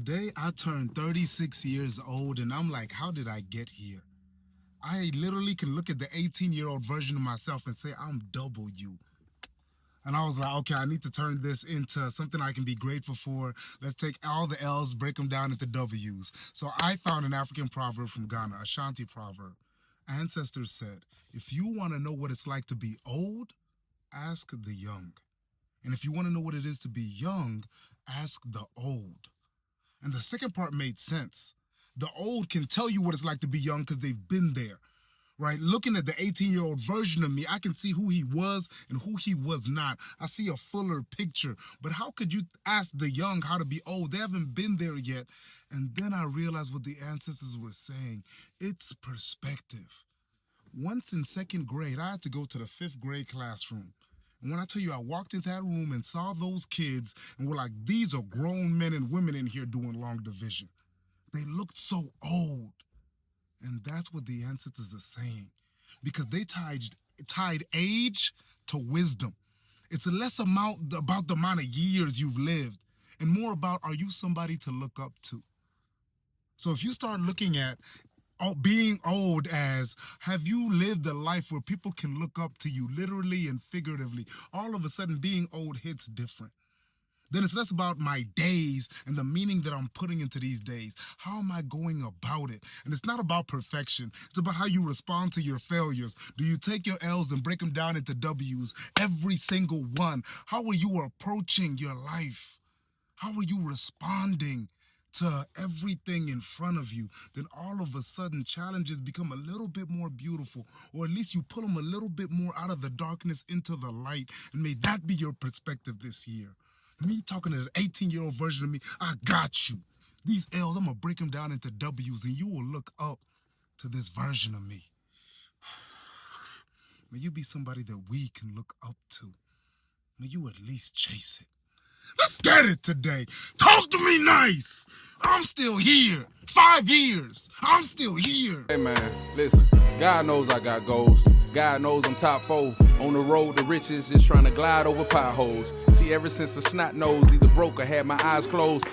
Today I turned 36 years old and I'm like, how did I get here? I literally can look at the 18-year-old version of myself and say, I'm double you. And I was like, okay, I need to turn this into something I can be grateful for. Let's take all the L's, break them down into W's. So I found an African proverb from Ghana, a Shanti proverb. Ancestors said, if you want to know what it's like to be old, ask the young. And if you want to know what it is to be young, ask the old. And the second part made sense. The old can tell you what it's like to be young because they've been there, right? Looking at the 18-year-old version of me, I can see who he was and who he was not. I see a fuller picture. But how could you ask the young how to be old? They haven't been there yet. And then I realized what the ancestors were saying. It's perspective. Once in second grade, I had to go to the fifth grade classroom. And when I tell you, I walked into that room and saw those kids and were like, these are grown men and women in here doing long division. They looked so old. And that's what the ancestors are saying. Because they tied age to wisdom. It's less about the amount of years you've lived and more about, are you somebody to look up to? So if you start looking at being old as, have you lived a life where people can look up to you literally and figuratively? All of a sudden being old hits different. Then it's less about my days and the meaning that I'm putting into these days. How am I going about it? And it's not about perfection. It's about how you respond to your failures. Do you take your L's and break them down into W's, every single one? How are you approaching your life? How are you responding to everything in front of you? Then all of a sudden challenges become a little bit more beautiful, or at least you pull them a little bit more out of the darkness into the light. And may that be your perspective this year. Me talking to the 18-year-old version of me, I got you. These L's, I'm going to break them down into W's, and you will look up to this version of me. May you be somebody that we can look up to. May you at least chase it. Let's get it today. Talk to me nice. I'm still here. 5 years. I'm still here. Hey man, listen, God knows I got goals. God knows I'm top 4 on the road to riches, just trying to glide over potholes. See, ever since a snot nose either broke or had my eyes closed,